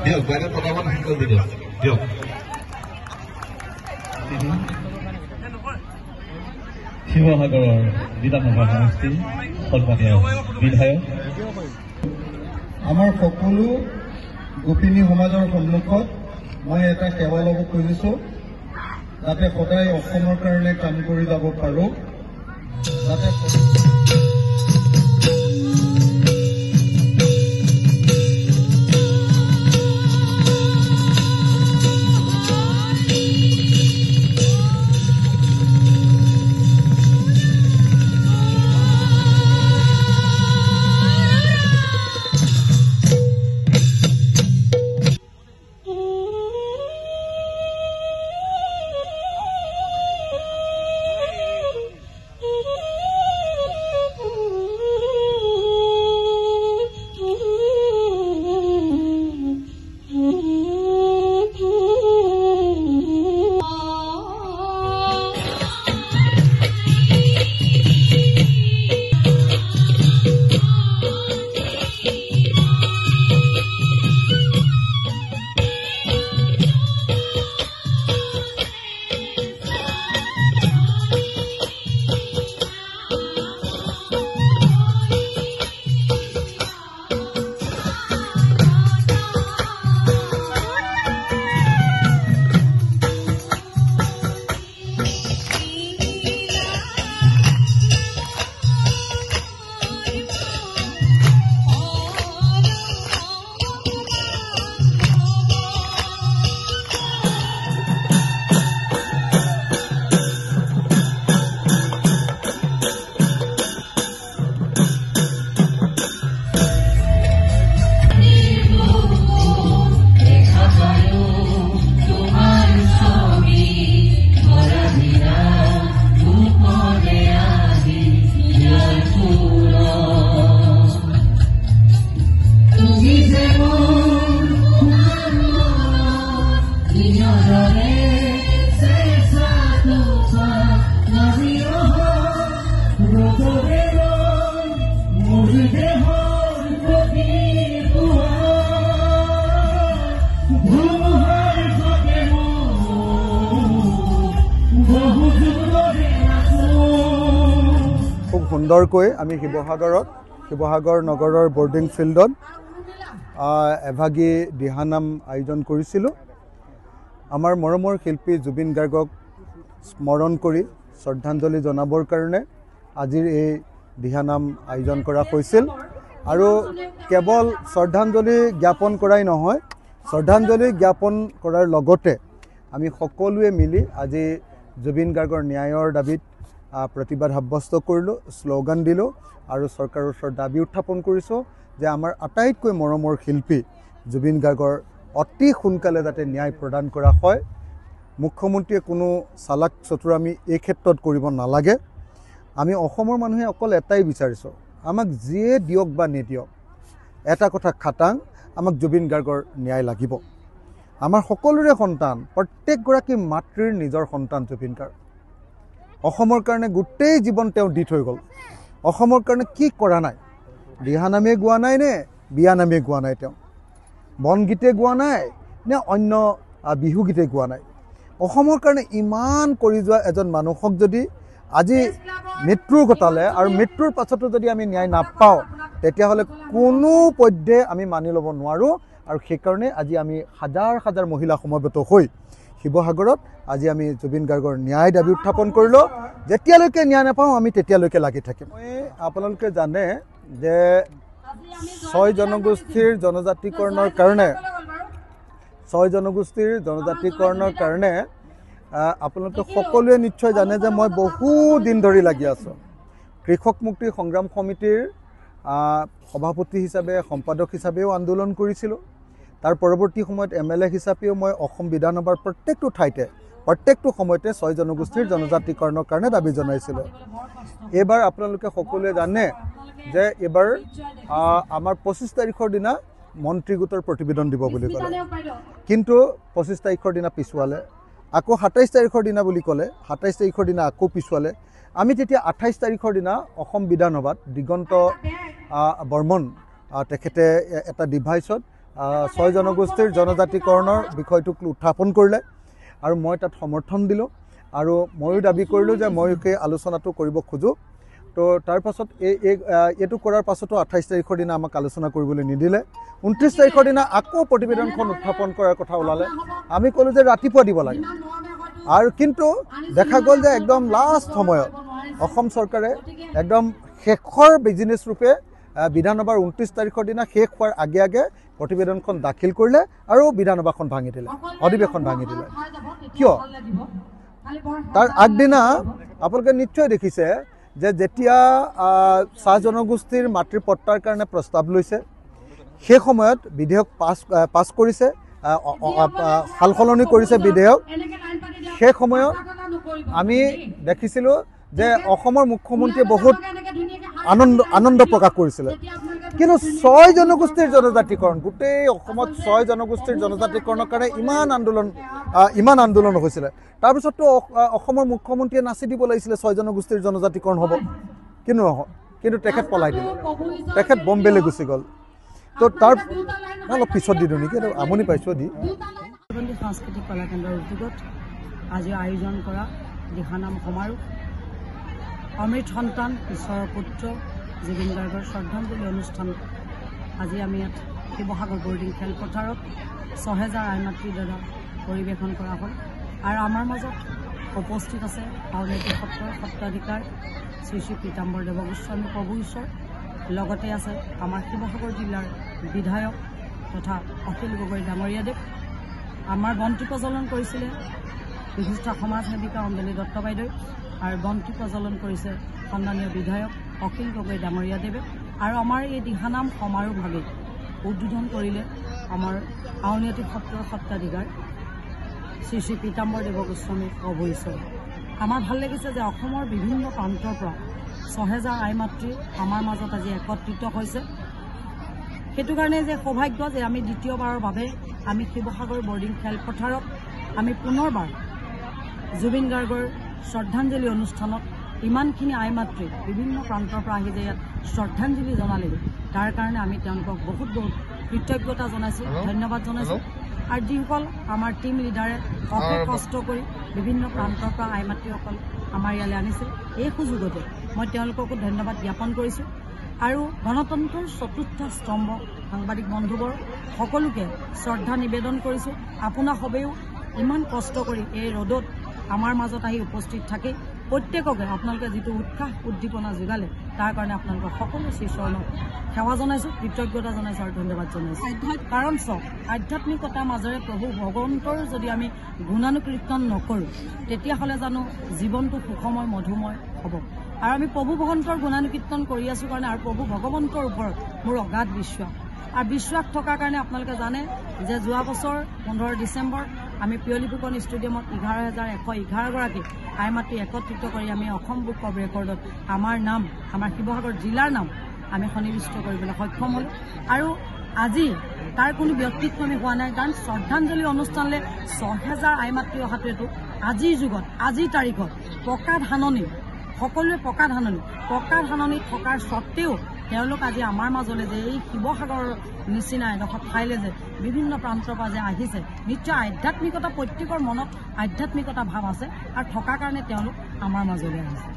দিয়ক বাইদেউ পটাপট শেষ কৰি দিয়ক দিয়ক শিৱসাগৰৰ বিধানসভা সমষ্টি সন্মানীয় বিধায়ক আমাৰ সকলো গোপিনী সমাজৰ সন্মুখত মই এটা সেৱা ল'ব খুজিছোঁ যাতে সদায় অসমৰ কাৰণে কাম কৰি যাব পাৰোঁ যাতে খুব সুন্দৰকৈ আমি শিৱসাগৰ নগৰৰ বৰ্ডিং ফিল্ডত এভাগী দিহানাম আয়োজন কৰিছিলোঁ আমাৰ মৰমৰ শিল্পী জুবিন গাৰ্গক স্মৰণ কৰি শ্ৰদ্ধাঞ্জলি জনাবৰ কাৰণে আজিৰ এই দিহানাম আয়োজন কৰা হৈছিল আৰু কেৱল শ্ৰদ্ধাঞ্জলি জ্ঞাপন কৰাই নহয় শ্ৰদ্ধাঞ্জলি জ্ঞাপন কৰাৰ লগতে আমি সকলোৱে মিলি আজি জুবিন গাৰ্গৰ ন্যায়ৰ দাবীত প্ৰতিবাদ সাব্যস্ত কৰিলোঁ শ্লোগান দিলোঁ আৰু চৰকাৰৰ ওচৰত দাবী উত্থাপন কৰিছোঁ যে আমাৰ আটাইতকৈ মৰমৰ শিল্পী জুবিন গাৰ্গৰ অতি সোনকালে যাতে ন্যায় প্ৰদান কৰা হয় মুখ্যমন্ত্ৰীয়ে কোনো চালাক চতুৰামি এই ক্ষেত্ৰত কৰিব নালাগে আমি অসমৰ মানুহে অকল এটাই বিচাৰিছোঁ আমাক যিয়ে দিয়ক বা নিদিয়ক এটা কথা খাটাং আমাক জুবিন গাৰ্গৰ ন্যায় লাগিব আমাৰ সকলোৰে সন্তান প্ৰত্যেকগৰাকী মাতৃৰ নিজৰ সন্তান জুবিন গাৰ্গ অসমৰ কাৰণে গোটেই জীৱন তেওঁ দি থৈ গ'ল অসমৰ কাৰণে কি কৰা নাই দিহানামে গোৱা নাই নে বিয়ানামে গোৱা নাই তেওঁ বনগীতে গোৱা নাই নে অন্য বিহু গীতে গোৱা নাই অসমৰ কাৰণে ইমান কৰি যোৱা এজন মানুহক যদি আজি মৃত্যু ঘটালে আৰু মৃত্যুৰ পাছতো যদি আমি ন্যায় নাপাওঁ তেতিয়াহ'লে কোনো পধ্যে আমি মানি ল'ব নোৱাৰোঁ আৰু সেইকাৰণে আজি আমি হাজাৰ হাজাৰ মহিলা সমবেত হৈ শিৱসাগৰত আজি আমি জুবিন গাৰ্গৰ ন্যায় দাবী উত্থাপন কৰিলোঁ যেতিয়ালৈকে ন্যায় নাপাওঁ আমি তেতিয়ালৈকে লাগি থাকিম আপোনালোকে জানে যে 6 জনগোষ্ঠীৰ জনজাতিকৰণৰ কাৰণে আপোনালোকে সকলোৱে নিশ্চয় জানে যে মই বহু দিন ধৰি লাগি আছোঁ কৃষক মুক্তি সংগ্ৰাম সমিতিৰ সভাপতি হিচাপে সম্পাদক হিচাপেও আন্দোলন কৰিছিলোঁ তাৰ পৰৱৰ্তী সময়ত MLA হিচাপেও মই অসম বিধানসভাৰ প্ৰত্যেকটো ঠাইতে প্ৰত্যেকটো সময়তে 6 জনগোষ্ঠীৰ জনজাতিকৰণৰ কাৰণে দাবী জনাইছিলোঁ এবাৰ আপোনালোকে সকলোৱে জানে যে এবাৰ আমাৰ 25 তাৰিখৰ দিনা মন্ত্ৰী গোটৰ প্ৰতিবেদন দিব বুলি ক'লে কিন্তু 25 তাৰিখৰ দিনা পিছুৱালে আকৌ 27 তাৰিখৰ দিনা বুলি ক'লে 27 তাৰিখৰ দিনা আকৌ পিছুৱালে আমি তেতিয়া 28 তাৰিখৰ দিনা অসম বিধানসভাত দিগন্ত বৰ্মন তেখেতে এটা ডিভাইচত 6 জনগোষ্ঠীৰ জনজাতিকৰণৰ বিষয়টোক উত্থাপন কৰিলে আৰু মই তাত সমৰ্থন দিলোঁ আৰু ময়ো দাবী কৰিলোঁ যে মই এই আলোচনাটো কৰিব খোজোঁ তো তাৰ পাছত এইটো কৰাৰ পাছতো 28 তাৰিখৰ দিনা আমাক আলোচনা কৰিবলৈ নিদিলে 29 তাৰিখৰ দিনা আকৌ প্ৰতিবেদনখন উত্থাপন কৰাৰ কথা ওলালে আমি ক'লোঁ যে ৰাতিপুৱা দিব লাগে আৰু কিন্তু দেখা গ'ল যে একদম লাষ্ট সময়ত অসম চৰকাৰে একদম শেষৰ বিজনেছ ৰূপে বিধানসভাৰ 29 তাৰিখৰ দিনা শেষ হোৱাৰ আগে আগে প্ৰতিবেদনখন দাখিল কৰিলে আৰু বিধানসভাখন ভাঙি দিলে অধিৱেশন ভাঙি দিলে কিয় তাৰ আগদিনা আপোনালোকে নিশ্চয় দেখিছে যে যেতিয়া চাহ জনগোষ্ঠীৰ মাতৃৰ পট্টাৰ কাৰণে প্ৰস্তাৱ লৈছে সেই সময়ত বিধেয়ক পাছ কৰিছে সাল সলনি কৰিছে বিধেয়ক সেই সময়ত আমি দেখিছিলোঁ যে অসমৰ মুখ্যমন্ত্ৰীয়ে বহুত আনন্দ প্ৰকাশ কৰিছিলে কিন্তু 6 জনগোষ্ঠীৰ জনজাতিকৰণ গোটেই অসমত 6 জনগোষ্ঠীৰ জনজাতিকৰণৰ কাৰণে ইমান আন্দোলন হৈছিলে তাৰপিছততো অসমৰ মুখ্যমন্ত্ৰীয়ে নাচি দিব লাগিছিলে 6 জনগোষ্ঠীৰ জনজাতিকৰণ হ'ব কিন্তু নহয় কিন্তু তেখেত পলাই দিলে তেখেত বম্বেলৈ গুচি গ'ল তো তাৰ অলপ পিছত দিলোঁ নেকি আমনি পাইছোঁ দি সাংস্কৃতিক কলা কেন্দ্ৰৰ উদ্যোগত আজি আয়োজন কৰা দিহানাম সমাৰোহ অমৃত সন্তান ঈশ্বৰৰ পুত্ৰ জুবিন গাৰ্গৰ শ্ৰদ্ধাঞ্জলি অনুষ্ঠান আজি আমি ইয়াত শিৱসাগৰ বৰ্ডিং খেলপথাৰত 6000 আই মাতৃৰ দ্বাৰা পৰিৱেশন কৰা হ'ল আৰু আমাৰ মাজত উপস্থিত আছে আউনীআটী সত্ৰৰ সত্ৰাধিকাৰ শ্ৰী শ্ৰী পীতাম্বৰ দেৱগোস্বামী প্ৰভু ঈশ্বৰ লগতে আছে আমাৰ শিৱসাগৰ জিলাৰ বিধায়ক তথা অখিল গগৈ ডাঙৰীয়াদেৱ আমাৰ বন্তি প্ৰজ্বলন কৰিছিলে বিশিষ্ট সমাজ সেৱিকা অঞ্জলি দত্ত বাইদেউ আৰু বন্তি প্ৰজ্বলন কৰিছে সন্মানীয় বিধায়ক অখিল গগৈ ডাঙৰীয়াদেৱে আৰু আমাৰ এই দিহানাম সমাৰোহভাৱে উদ্বোধন কৰিলে আমাৰ আউনীআটী সত্ৰৰ সত্ৰাধিকাৰ শ্ৰী শ্ৰী পীতাম্বৰ দেৱগোস্বামী প্ৰভু ঈশ্বৰ আমাৰ ভাল লাগিছে যে অসমৰ বিভিন্ন প্ৰান্তৰ পৰা 6000 আই মাতৃ আমাৰ মাজত আজি একত্ৰিত হৈছে সেইটো কাৰণে যে সৌভাগ্য যে আমি দ্বিতীয়বাৰৰ বাবে আমি শিৱসাগৰ বৰ্ডিং খেলপথাৰত আমি পুনৰবাৰ জুবিন গাৰ্গৰ শ্ৰদ্ধাঞ্জলি অনুষ্ঠানত ইমানখিনি আই মাতৃ বিভিন্ন প্ৰান্তৰ পৰা আহি যে ইয়াত শ্ৰদ্ধাঞ্জলি জনালেগৈ তাৰ কাৰণে আমি তেওঁলোকক বহুত কৃতজ্ঞতা জনাইছোঁ ধন্যবাদ জনাইছোঁ আৰু যিসকল আমাৰ টীম লিডাৰে অশেষ কষ্ট কৰি বিভিন্ন প্ৰান্তৰ পৰা আই মাতৃসকল আমাৰ ইয়ালৈ আনিছিল এই সুযোগতে মই তেওঁলোককো ধন্যবাদ জ্ঞাপন কৰিছোঁ আৰু গণতন্ত্ৰৰ চতুৰ্থ স্তম্ভ সাংবাদিক বন্ধুবৰ সকলোকে শ্ৰদ্ধা নিবেদন কৰিছোঁ আপোনাক সবেও ইমান কষ্ট কৰি এই ৰ'দত আমাৰ মাজত আহি উপস্থিত থাকি প্ৰত্যেককে আপোনালোকে যিটো উৎসাহ উদ্দীপনা যোগালে তাৰ কাৰণে আপোনালোকৰ সকলো শ্ৰীচৰণক সেৱা জনাইছোঁ কৃতজ্ঞতা জনাইছোঁ আৰু ধন্যবাদ জনাইছোঁ কাৰণ চাওক আধ্যাত্মিকতাৰ মাজেৰে প্ৰভু ভগৱন্তৰ যদি আমি গুণানুকীৰ্তন নকৰোঁ তেতিয়াহ'লে জানো জীৱনটো সুখময় মধুময় হ'ব আৰু আমি প্ৰভু ভগৱন্তৰ গুণানুকীৰ্তন কৰি আছোঁ কাৰণে আৰু প্ৰভু ভগৱন্তৰ ওপৰত মোৰ অগাধ বিশ্বাস আৰু বিশ্বাস থকাৰ কাৰণে আপোনালোকে জানে যে যোৱা বছৰ 15 ডিচেম্বৰ আমি পিয়লি ফুকন ষ্টেডিয়ামত 11111 গৰাকী আই মাতৃ একত্ৰিত কৰি আমি অসম বুক অৱ ৰেকৰ্ডত আমাৰ নাম আমাৰ শিৱসাগৰ জিলাৰ নাম আমি সন্নিৱিষ্ট কৰিবলৈ সক্ষম হ'লোঁ আৰু আজি তাৰ কোনো ব্যক্তিক্ৰমী হোৱা নাই কাৰণ শ্ৰদ্ধাঞ্জলি অনুষ্ঠানলৈ 6000 আই মাতৃ অহাটোৱেতো আজিৰ যুগত আজিৰ তাৰিখত পকা ধাননি সকলোৱে পকা ধাননি থকাৰ স্বত্তেও তেওঁলোক আজি আমাৰ মাজলৈ যে এই শিৱসাগৰৰ নিচিনা এডোখৰ ঠাইলৈ যে বিভিন্ন প্ৰান্তৰ পৰা যে আহিছে নিশ্চয় আধ্যাত্মিকতা প্ৰত্যেকৰ মনত আধ্যাত্মিকতা ভাৱ আছে আৰু থকাৰ কাৰণে তেওঁলোক আমাৰ মাজলৈ আহিছে